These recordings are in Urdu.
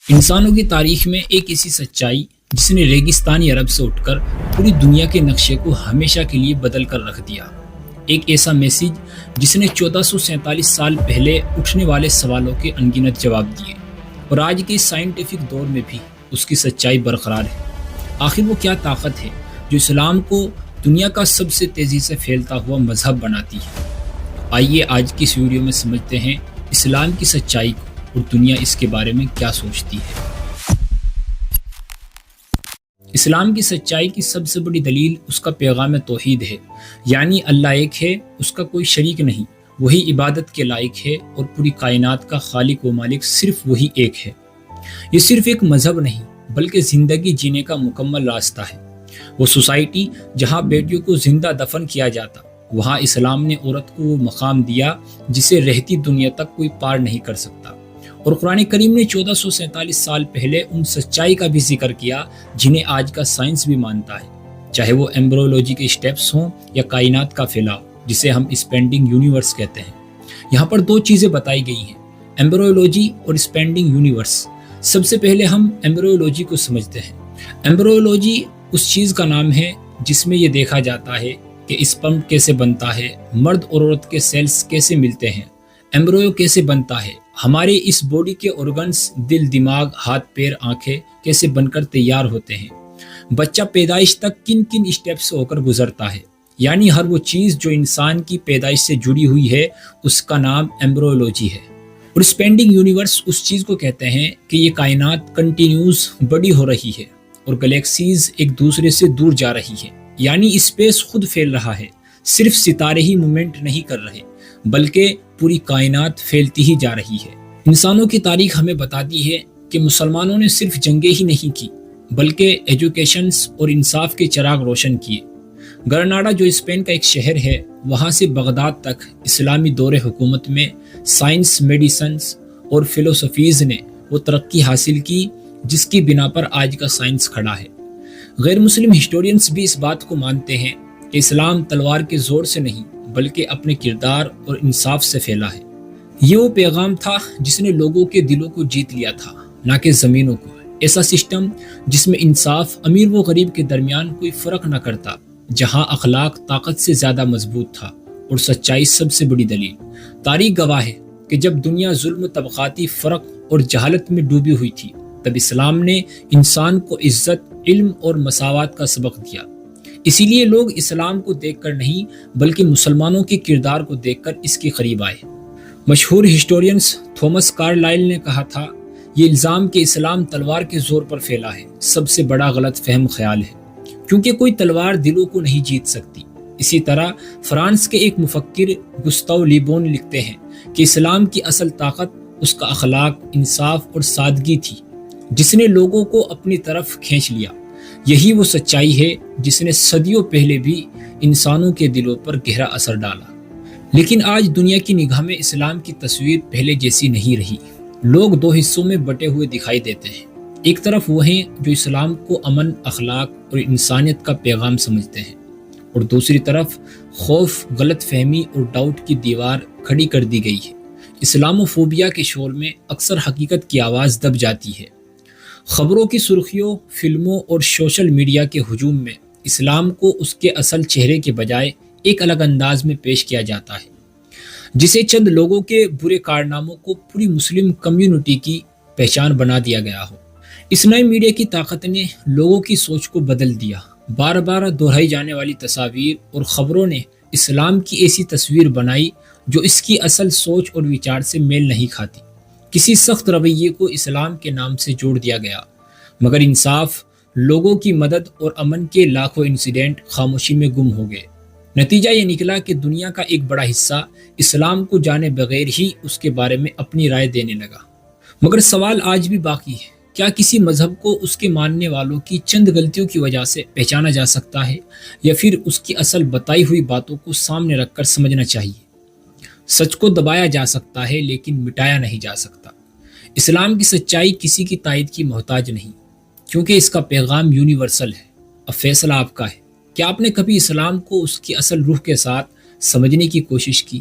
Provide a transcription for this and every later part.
انسانوں کی تاریخ میں ایک ایسی سچائی جس نے ریگستانی عرب سے اٹھ کر پوری دنیا کے نقشے کو ہمیشہ کے لیے بدل کر رکھ دیا۔ ایک ایسا میسیج جس نے 1447 سال پہلے اٹھنے والے سوالوں کے انگنت جواب دیے، اور آج کے سائنٹیفک دور میں بھی اس کی سچائی برقرار ہے۔ آخر وہ کیا طاقت ہے جو اسلام کو دنیا کا سب سے تیزی سے پھیلتا ہوا مذہب بناتی ہے؟ آئیے آج کی اس ویڈیو میں سمجھتے ہیں اسلام کی سچائی کو اور دنیا اس کے بارے میں کیا سوچتی ہے۔ اسلام کی سچائی کی سب سے بڑی دلیل اس کا پیغام توحید ہے، یعنی اللہ ایک ہے، اس کا کوئی شریک نہیں، وہی عبادت کے لائق ہے، اور پوری کائنات کا خالق و مالک صرف وہی ایک ہے۔ یہ صرف ایک مذہب نہیں بلکہ زندگی جینے کا مکمل راستہ ہے۔ وہ سوسائٹی جہاں بیٹیوں کو زندہ دفن کیا جاتا، وہاں اسلام نے عورت کو وہ مقام دیا جسے رہتی دنیا تک کوئی پار نہیں کر سکتا، اور قرآن کریم نے 1447 سال پہلے ان سچائی کا بھی ذکر کیا جنہیں آج کا سائنس بھی مانتا ہے، چاہے وہ ایمبریولوجی کے سٹیپس ہوں یا کائنات کا پھیلاؤ جسے ہم اسپینڈنگ یونیورس کہتے ہیں۔ یہاں پر دو چیزیں بتائی گئی ہیں، ایمبریولوجی اور اسپینڈنگ یونیورس۔ سب سے پہلے ہم ایمبریولوجی کو سمجھتے ہیں۔ ایمبریولوجی اس چیز کا نام ہے جس میں یہ دیکھا جاتا ہے کہ اسپرم کیسے بنتا ہے، مرد اور عورت کے سیلز کیسے ملتے ہیں، ایمبریو کیسے بنتا ہے، ہمارے اس باڈی کے آرگنز دل، دماغ، ہاتھ، پیر، آنکھیں کیسے بن کر تیار ہوتے ہیں، بچہ پیدائش تک کن کن اسٹیپ سے ہو کر گزرتا ہے، یعنی ہر وہ چیز جو انسان کی پیدائش سے جڑی ہوئی ہے اس کا نام ایمبریولوجی ہے۔ اور اسپینڈنگ یونیورس اس چیز کو کہتے ہیں کہ یہ کائنات کنٹینیوس بڑی ہو رہی ہے اور گلیکسیز ایک دوسرے سے دور جا رہی ہے، یعنی اسپیس خود پھیل رہا ہے، صرف ستارے ہی مومنٹ نہیں کر رہے بلکہ پوری کائنات پھیلتی ہی جا رہی ہے۔ انسانوں کی تاریخ ہمیں بتاتی ہے کہ مسلمانوں نے صرف جنگیں ہی نہیں کی بلکہ ایجوکیشنز اور انصاف کے چراغ روشن کیے۔ گرناڈا جو اسپین کا ایک شہر ہے، وہاں سے بغداد تک اسلامی دور حکومت میں سائنس، میڈیسنز اور فلسفیز نے وہ ترقی حاصل کی جس کی بنا پر آج کا سائنس کھڑا ہے۔ غیر مسلم ہسٹورینز بھی اس بات کو مانتے ہیں کہ اسلام تلوار کے زور سے نہیں بلکہ اپنے کردار اور انصاف سے پھیلا ہے۔ یہ وہ پیغام تھا جس نے لوگوں کے دلوں کو جیت لیا تھا، نہ کہ زمینوں کو۔ ایسا سسٹم جس میں انصاف امیر و غریب کے درمیان کوئی فرق نہ کرتا، جہاں اخلاق طاقت سے زیادہ مضبوط تھا، اور سچائی سب سے بڑی دلیل۔ تاریخ گواہ ہے کہ جب دنیا ظلم، طبقاتی فرق اور جہالت میں ڈوبی ہوئی تھی، تب اسلام نے انسان کو عزت، علم اور مساوات کا سبق دیا۔ اسی لیے لوگ اسلام کو دیکھ کر نہیں بلکہ مسلمانوں کے کردار کو دیکھ کر اس کے قریب آئے۔ مشہور ہسٹورینز تھامس کارلائل نے کہا تھا، یہ الزام کہ اسلام تلوار کے زور پر پھیلا ہے سب سے بڑا غلط فہم خیال ہے، کیونکہ کوئی تلوار دلوں کو نہیں جیت سکتی۔ اسی طرح فرانس کے ایک مفکر گستاو لے بون لکھتے ہیں کہ اسلام کی اصل طاقت اس کا اخلاق، انصاف اور سادگی تھی جس نے لوگوں کو اپنی طرف کھینچ لیا۔ یہی وہ سچائی ہے جس نے صدیوں پہلے بھی انسانوں کے دلوں پر گہرا اثر ڈالا۔ لیکن آج دنیا کی نگاہ میں اسلام کی تصویر پہلے جیسی نہیں رہی۔ لوگ دو حصوں میں بٹے ہوئے دکھائی دیتے ہیں۔ ایک طرف وہ ہیں جو اسلام کو امن، اخلاق اور انسانیت کا پیغام سمجھتے ہیں، اور دوسری طرف خوف، غلط فہمی اور ڈاؤٹ کی دیوار کھڑی کر دی گئی ہے۔ اسلاموفوبیا کے شور میں اکثر حقیقت کی آواز دب جاتی ہے۔ خبروں کی سرخیوں، فلموں اور سوشل میڈیا کے ہجوم میں اسلام کو اس کے اصل چہرے کے بجائے ایک الگ انداز میں پیش کیا جاتا ہے، جسے چند لوگوں کے برے کارناموں کو پوری مسلم کمیونٹی کی پہچان بنا دیا گیا ہو۔ اس نئے میڈیا کی طاقت نے لوگوں کی سوچ کو بدل دیا۔ بار بار دہرائی جانے والی تصاویر اور خبروں نے اسلام کی ایسی تصویر بنائی جو اس کی اصل سوچ اور وچار سے میل نہیں کھاتی۔ کسی سخت رویے کو اسلام کے نام سے جوڑ دیا گیا، مگر انصاف، لوگوں کی مدد اور امن کے لاکھوں انسیڈنٹ خاموشی میں گم ہو گئے۔ نتیجہ یہ نکلا کہ دنیا کا ایک بڑا حصہ اسلام کو جانے بغیر ہی اس کے بارے میں اپنی رائے دینے لگا۔ مگر سوال آج بھی باقی ہے، کیا کسی مذہب کو اس کے ماننے والوں کی چند غلطیوں کی وجہ سے پہچانا جا سکتا ہے، یا پھر اس کی اصل بتائی ہوئی باتوں کو سامنے رکھ کر سمجھنا چاہیے؟ سچ کو دبایا جا سکتا ہے لیکن مٹایا نہیں جا سکتا۔ اسلام کی سچائی کسی کی تائید کی محتاج نہیں، کیونکہ اس کا پیغام یونیورسل ہے۔ اب فیصلہ آپ کا ہے، کیا آپ نے کبھی اسلام کو اس کی اصل روح کے ساتھ سمجھنے کی کوشش کی؟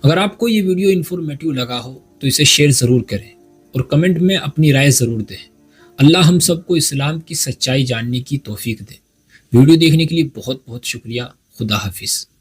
اگر آپ کو یہ ویڈیو انفارمیٹیو لگا ہو تو اسے شیئر ضرور کریں۔ اور کمنٹ میں اپنی رائے ضرور دیں۔ اللہ ہم سب کو اسلام کی سچائی جاننے کی توفیق دے۔ ویڈیو دیکھنے کے لیے بہت بہت شکریہ۔ خدا حافظ۔